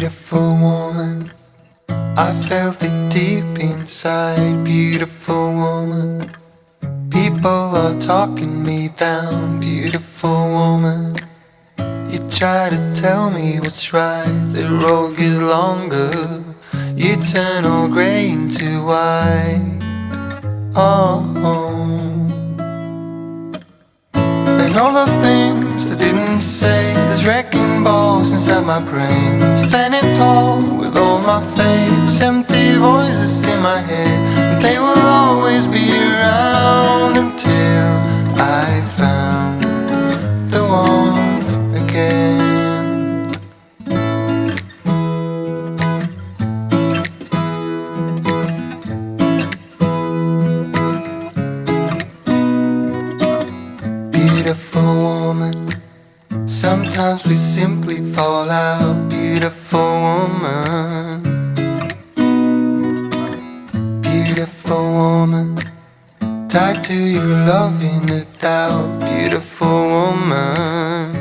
Beautiful woman, I felt it deep inside. Beautiful woman, people are talking me down. Beautiful woman, you try to tell me what's right. The road gets longer, you turn all grey into white. And all the things I didn't say, there's wrecking balls inside my brain. Standing tall with all my faith, empty voices in my head, and they will always be around until I found the one again. Beautiful woman, sometimes we simply fall out. Beautiful woman, beautiful woman, tied to your love in the doubt. Beautiful woman,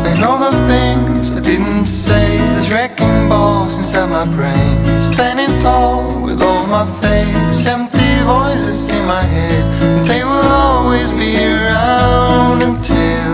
and all the things I didn't say, there's wrecking balls inside my brain. Standing tall with all my faith, empty voices in my head, and they will always be around until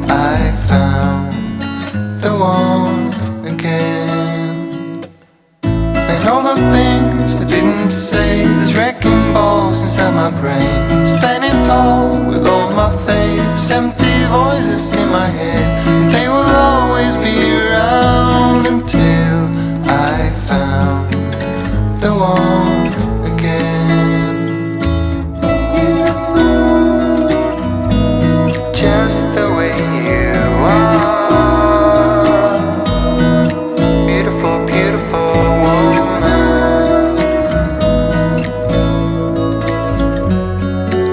I found the one again. And all the things I didn't say, there's wrecking balls inside my brain. Standing tall with all my faith, empty voices in my head, and they will always be around until I found the one again. Just the way you are, beautiful, beautiful woman.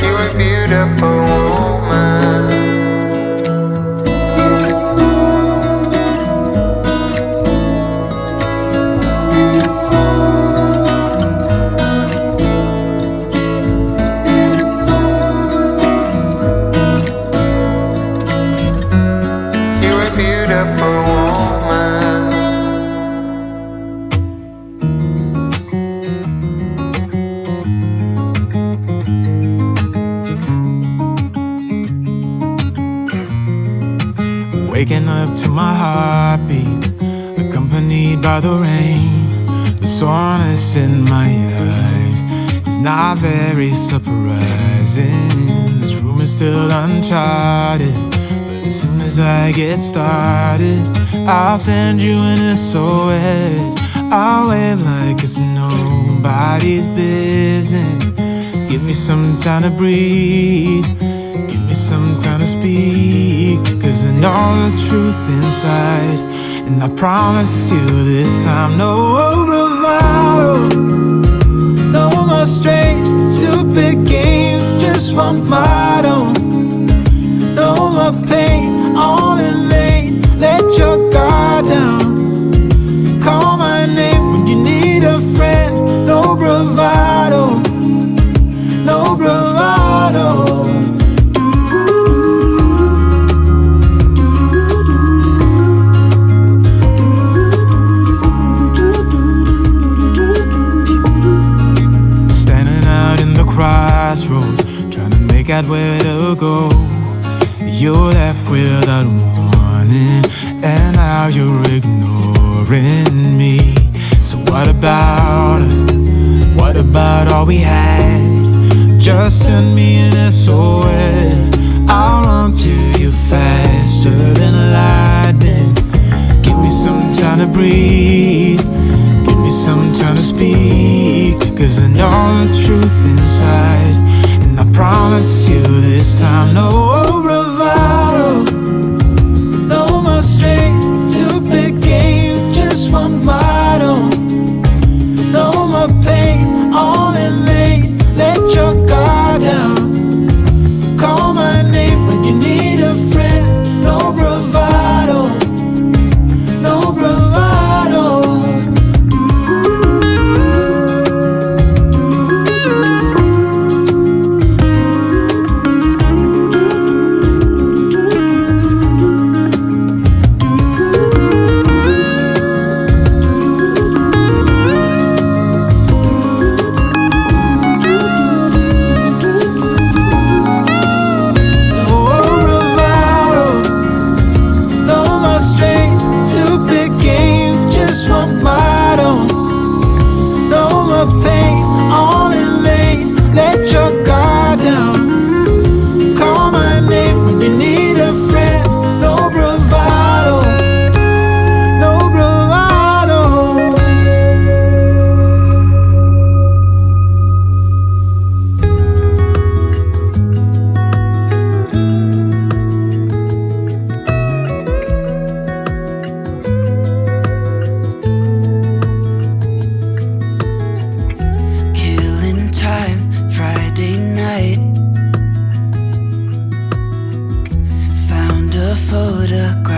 You are beautiful woman. Beautiful woman. Waking up to my heartbeats, accompanied by the rain. The soreness in my eyes is not very surprising. This room is still uncharted, as soon as I get started, I'll send you an SOS. I'll wave like it's nobody's business. Give me some time to breathe, give me some time to speak, 'cause I know the truth inside, and I promise you this time, no bravado, no more strange, stupid games, just one motto. No more pain, all in vain. Let your guard down. Call my name when you need a friend. No bravado, no bravado. Standing out in the crossroads, trying to make out where to go. You're left without warning, and now you're ignoring me. So what about us? What about all we had? Just send me an SOS. I'll run to you faster than lightning. Give me some time to breathe, give me some time to speak, 'cause I know the truth inside, and I promise you this time, no bravado, no more strange, stupid games, just one motto. No more pain, all in vain. Let your guard down. Call my name when you need a friend. No bravado, no bravado.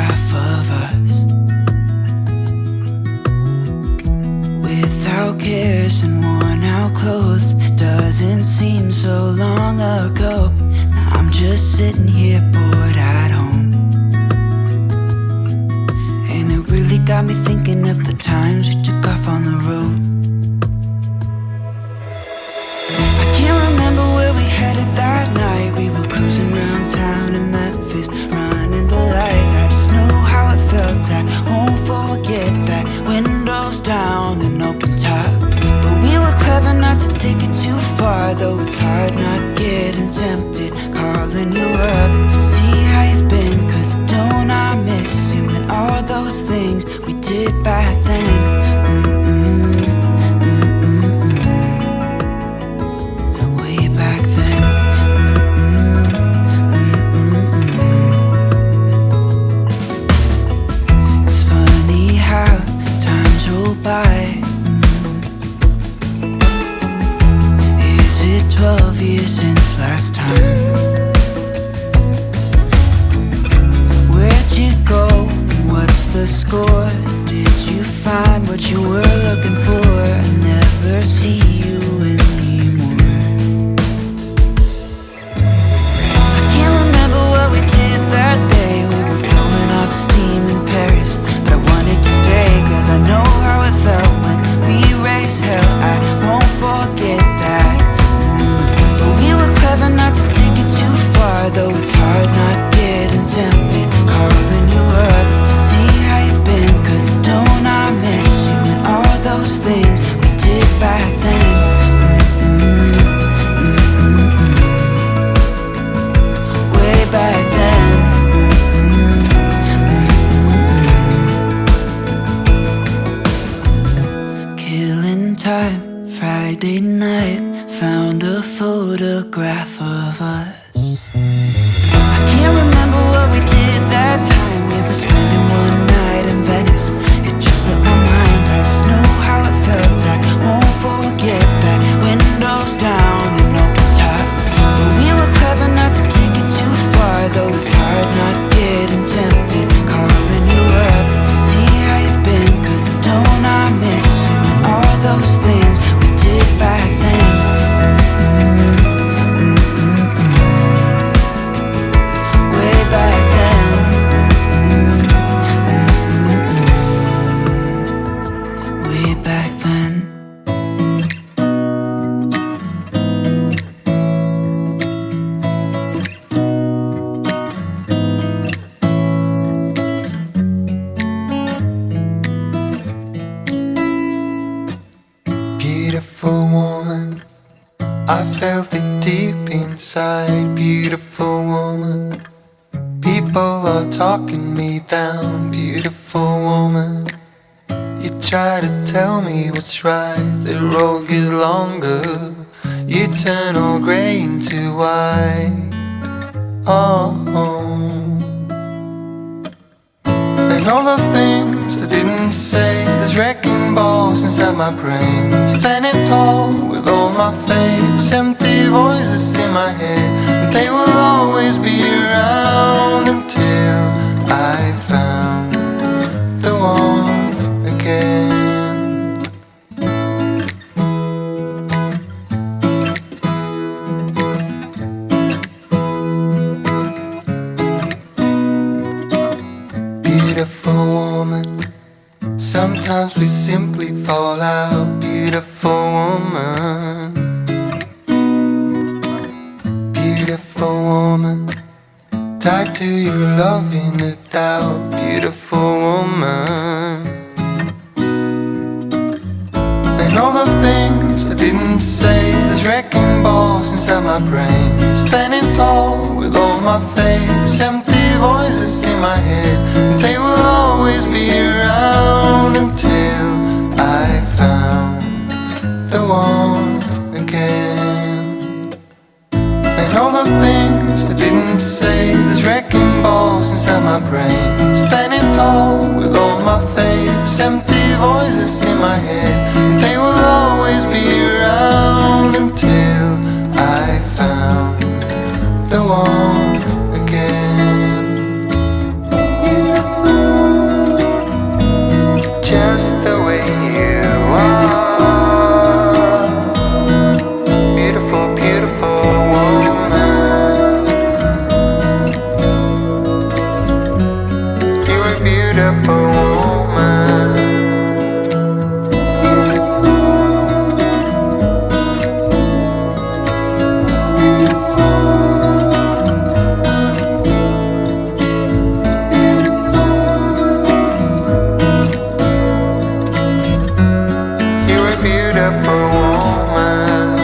photograph of us, without cares and worn out clothes. Doesn't seem so long ago. Now I'm just sitting here bored at home, and it really got me thinking of the times we took off on the road. I can't remember where we headed that night. We were cruising around town in Memphis, running the lights. I just know how it felt. I won't forget that. Windows down and open top, but we were clever not to take it too far. Though it's hard not getting tempted, calling you up to see how you've been. Cause don't I miss you and all those things we did back then. Way back then. It's funny how times roll by. Is it 12 years since last time? Where'd you go and what's the score? Did you find what you were looking for? I never see you anymore. I can't remember what we did that day. We were blowing off steam in Paris, but I wanted to stay. Cause I know how it felt when we raised hell. I won't forget that. But we were clever not to take it too far. Though it's hard not getting tempted, calling you up to see how you've been. Cause don't I miss you and all those things we did back then. Way back then. Killing time, Friday night, found a photograph of us. I can't remember what we did that time. We were spending one night in Venice. It just slipped my mind. I just know how it felt. I won't forget that. Windows down and open top, but we were clever not to take it too far. Though it's hard not getting tempted, calling you up to see how you've been. Cause don't I miss you and all those things we did back then. Way back then. Way back then. Beautiful woman, I felt it deep inside. Beautiful woman, people are talking me down. Beautiful woman, you try to tell me what's right. The road gets longer, you turn all grey into white. Oh, and all the things I didn't say, there's wrecking balls inside my brain. Standing tall with all my faith, there's empty voices in my head, and they will always be around until I found the one again. Beautiful woman, sometimes we simply fall out. Beautiful woman, beautiful woman, tied to your love in a doubt. Beautiful woman, and all the things I didn't say, there's wrecking balls inside my brain. Standing tall with all my faith, there's empty voices in my head, and they will always be around until I found the one again. And all the things I didn't say, there's wrecking balls inside my brain. Standing tall with all my faith, there's empty voices in my head, and they will always be around until I found the one again. beautiful woman. You're a beautiful woman.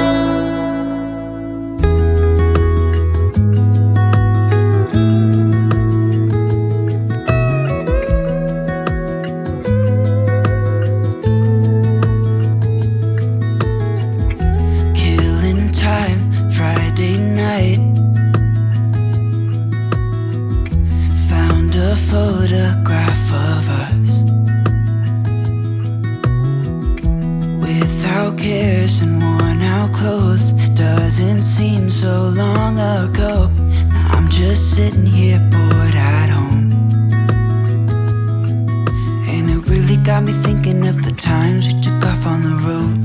Killing time, Friday night. Found a photograph of us without cares and worn out clothes. Doesn't seem so long ago. Now I'm just sitting here bored at home, and it really got me thinking of the times we took off on the road.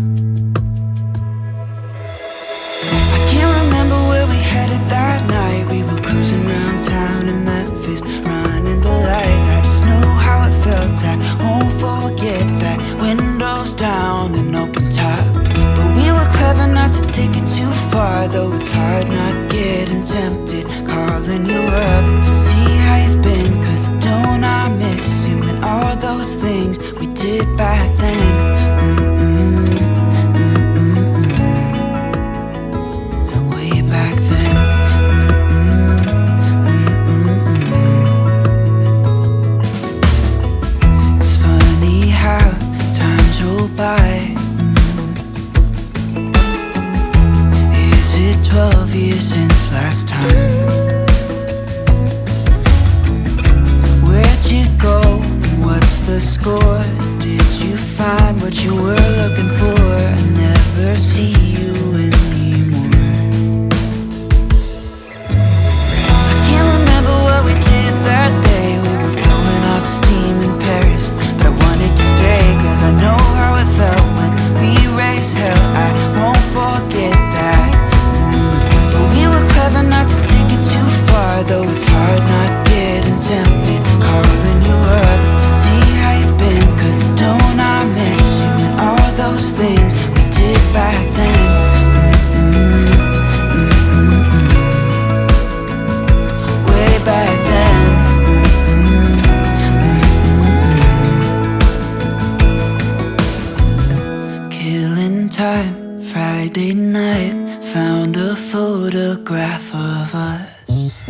I can't remember where we headed that night. We were cruising around town in Memphis, running the lights. I just know how it felt. I won't forget that. Windows down and open top. But we were clever not to take it too far, though it's hard not getting tempted. Calling you up to see how you've been, 'cause don't I miss you and all those things we did back then. Way back then. It's funny how times roll by. Is it 12 years since last time? Where'd you go? What's the score? Did you find what you were looking for? I never see you anymore. I can't remember what we did that day. We were blowing off steam in Paris, but I wanted to stay, 'cause I know how it felt when we raised hell. I won't forget that. But we were clever not to take it too far, though it's hard not getting tempted. Calling you up to see how you've been, 'cause don't I miss you and all those things we did back then. Way back then. Killing time, Friday night. Found a photograph of us.